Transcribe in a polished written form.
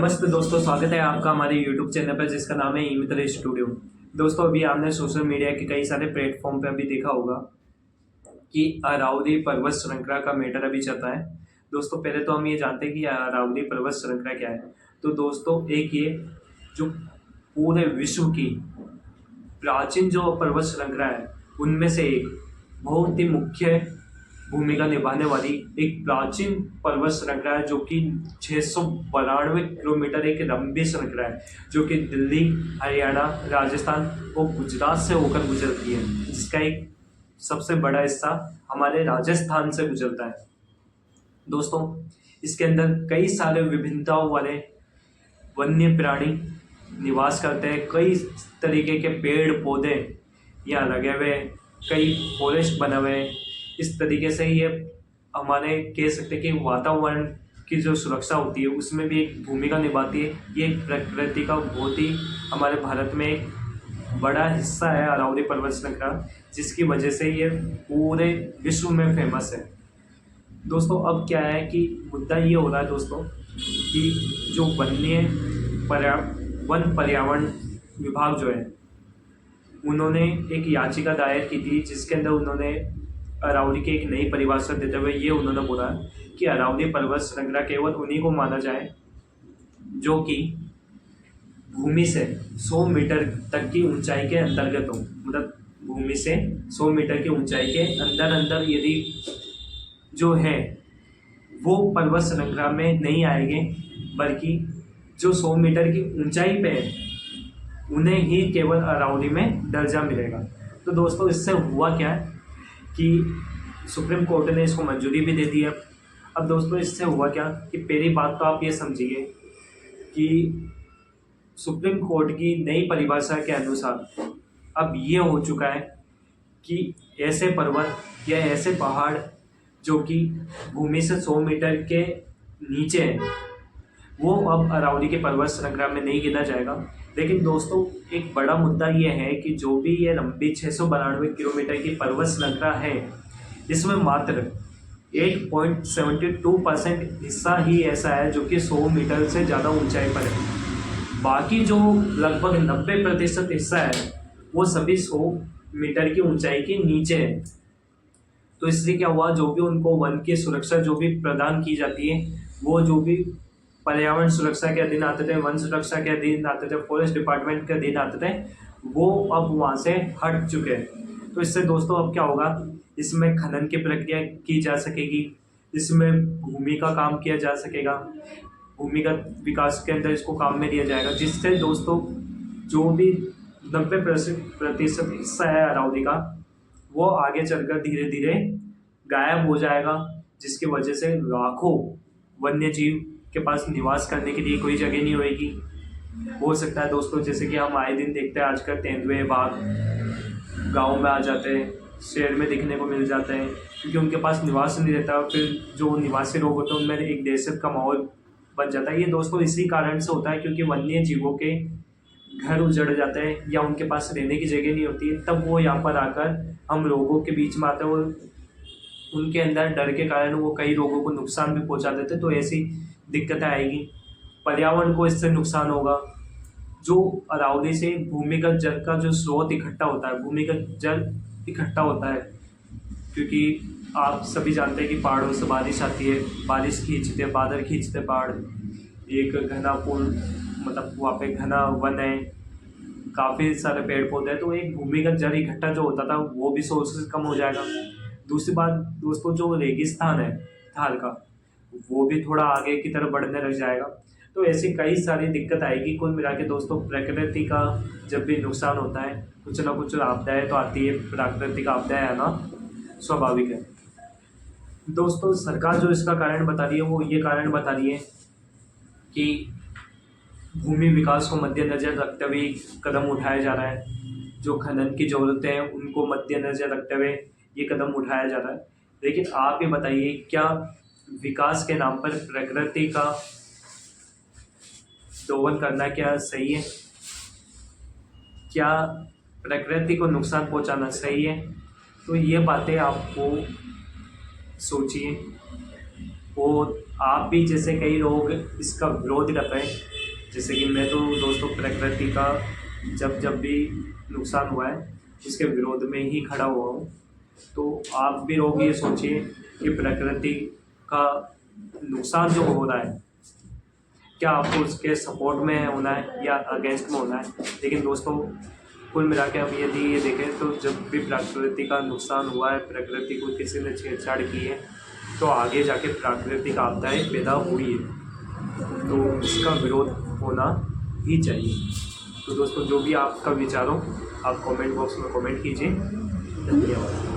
नमस्ते दोस्तों, स्वागत है आपका हमारे YouTube चैनल पर जिसका नाम है ई मित्र स्टूडियो। दोस्तों, अभी आपने सोशल मीडिया के कई सारे प्लेटफॉर्म पे अभी देखा होगा कि अरावली पर्वत श्रृंखला का मैटर अभी चल रहा है। दोस्तों, पहले तो हम ये जानते हैं कि अरावली पर्वत श्रृंखला क्या है। तो दोस्तों, एक ये जो पूरे विश्व की प्राचीन जो पर्वत श्रृंखला है उनमें से एक बहुत ही मुख्य भूमिका निभाने वाली एक प्राचीन पर्वत श्रृंखला है, जो कि 692 किलोमीटर एक लंबी श्रृंखला है, जो कि दिल्ली, हरियाणा, राजस्थान और गुजरात से होकर गुजरती है, जिसका एक सबसे बड़ा हिस्सा हमारे राजस्थान से गुजरता है। दोस्तों, इसके अंदर कई सारे विभिन्नताओं वाले वन्य प्राणी निवास करते हैं। कई तरीके के पेड़ पौधे यहाँ लगे हुए, कई फॉरेस्ट बने हुए हैं। इस तरीके से ये हमारे कह सकते हैं कि वातावरण की जो सुरक्षा होती है उसमें भी एक भूमिका निभाती है। ये प्रकृति का बहुत ही हमारे भारत में एक बड़ा हिस्सा है अरावली पर्वत श्रृंखला, जिसकी वजह से ये पूरे विश्व में फेमस है। दोस्तों, अब क्या है कि मुद्दा ये हो रहा है दोस्तों कि जो वन पर्यावरण विभाग जो है उन्होंने एक याचिका दायर की थी, जिसके अंदर उन्होंने अरावली की एक नई परिभाषा देते हुए ये उन्होंने बोला कि अरावली पर्वत श्रृंखला केवल उन्हीं को माना जाए जो कि भूमि से 100 मीटर तक की ऊंचाई के अंतर्गत हो। मतलब भूमि से 100 मीटर की ऊंचाई के अंदर यदि जो है वो पर्वत श्रृंखला में नहीं आएंगे, बल्कि जो 100 मीटर की ऊंचाई पे है उन्हें ही केवल अरावली में दर्जा मिलेगा। तो दोस्तों, इससे हुआ क्या है कि सुप्रीम कोर्ट ने इसको मंजूरी भी दे दी है। अब दोस्तों, इससे हुआ क्या कि पहली बात तो आप ये समझिए कि सुप्रीम कोर्ट की नई परिभाषा के अनुसार अब ये हो चुका है कि ऐसे पर्वत या ऐसे पहाड़ जो कि भूमि से 100 मीटर के नीचे हैं वो अब अरावली के पर्वत श्रृंखला में नहीं गिना जाएगा। लेकिन दोस्तों, एक बड़ा मुद्दा ये है कि जो भी ये लंबी 692 किलोमीटर की पर्वत श्रृंखला है, इसमें मात्र 8.72% हिस्सा ही ऐसा है जो कि 100 मीटर से ज़्यादा ऊंचाई पर है। बाकी जो लगभग 90% हिस्सा है वो सभी 100 मीटर की ऊंचाई के नीचे है। तो इससे क्या हुआ, जो भी उनको वन की सुरक्षा जो भी प्रदान की जाती है, वो जो भी पर्यावरण सुरक्षा के अधीन आते थे, वन सुरक्षा के अधीन आते थे, फॉरेस्ट डिपार्टमेंट के अधीन आते थे, वो अब वहाँ से हट चुके हैं। तो इससे दोस्तों अब क्या होगा, इसमें खनन की प्रक्रिया की जा सकेगी, इसमें भूमि का काम किया जा सकेगा, भूमिगत विकास के अंदर इसको काम में लिया जाएगा, जिससे दोस्तों जो भी 90% हिस्सा है अरावली का वो आगे चलकर धीरे धीरे गायब हो जाएगा, जिसकी वजह से लाखों वन्य जीव के पास निवास करने के लिए कोई जगह नहीं होएगी। हो सकता है दोस्तों, जैसे कि हम आए दिन देखते हैं आजकल तेंदुए, बाघ गांव में आ जाते हैं, शहर में दिखने को मिल जाते हैं, क्योंकि उनके पास निवास नहीं रहता। फिर जो निवासी लोग होते हैं उनमें एक दहशत का माहौल बन जाता है। ये दोस्तों इसी कारण से होता है क्योंकि वन्य जीवों के घर उजड़ जाते हैं या उनके पास रहने की जगह नहीं होती है, तब वो यहाँ पर आकर हम लोगों के बीच में आते हैं और उनके अंदर डर के कारण वो कई लोगों को नुकसान भी पहुँचा देते। तो ऐसी दिक्कतें आएगी, पर्यावरण को इससे नुकसान होगा। जो अरावली से भूमिगत जल का जो स्रोत इकट्ठा होता है, भूमिगत जल इकट्ठा होता है, क्योंकि आप सभी जानते हैं कि पहाड़ों से बारिश आती है, बारिश खींचते बादल खींचते पहाड़, एक घना पुल, मतलब वहाँ पे घना वन है, काफ़ी सारे पेड़ पौधे हैं, तो एक भूमिगत जल इकट्ठा जो होता था वो भी सोर्सेस कम हो जाएगा। दूसरी बात दोस्तों, जो रेगिस्तान है थार का, वो भी थोड़ा आगे की तरफ बढ़ने लग जाएगा। तो ऐसी कई सारी दिक्कत आएगी। कुल मिला के दोस्तों, प्रकृति का जब भी नुकसान होता है, कुछ ना कुछ आपदाएं तो आती है, प्राकृतिक आपदाएं आना स्वाभाविक है। दोस्तों, सरकार जो इसका कारण बता रही है वो ये कारण बता रही है कि भूमि विकास को मद्देनजर रखते हुए कदम उठाया जा रहा है, जो खनन की ज़रूरतें हैं उनको मद्देनजर रखते हुए ये कदम उठाया जा रहा है। लेकिन आप ये बताइए, क्या विकास के नाम पर प्रकृति का दोहन करना क्या सही है? क्या प्रकृति को नुकसान पहुंचाना सही है? तो ये बातें आपको सोचिए। और आप भी जैसे कई लोग इसका विरोध कर रहे हैं, जैसे कि मैं तो दोस्तों प्रकृति का जब जब भी नुकसान हुआ है उसके विरोध में ही खड़ा हुआ हूँ। तो आप भी लोग ये सोचिए कि प्रकृति का नुकसान जो हो रहा है, क्या आपको उसके सपोर्ट में होना है या अगेंस्ट में होना है। लेकिन दोस्तों कुल मिला के अब यदि ये देखें तो जब भी प्रकृति का नुकसान हुआ है, प्रकृति को किसी ने छेड़छाड़ की है, तो आगे जाके प्राकृतिक आपदाएँ पैदा हुई है, तो इसका विरोध होना ही चाहिए। तो दोस्तों जो भी आपका विचार हो आप कमेंट बॉक्स में कमेंट कीजिए। धन्यवाद।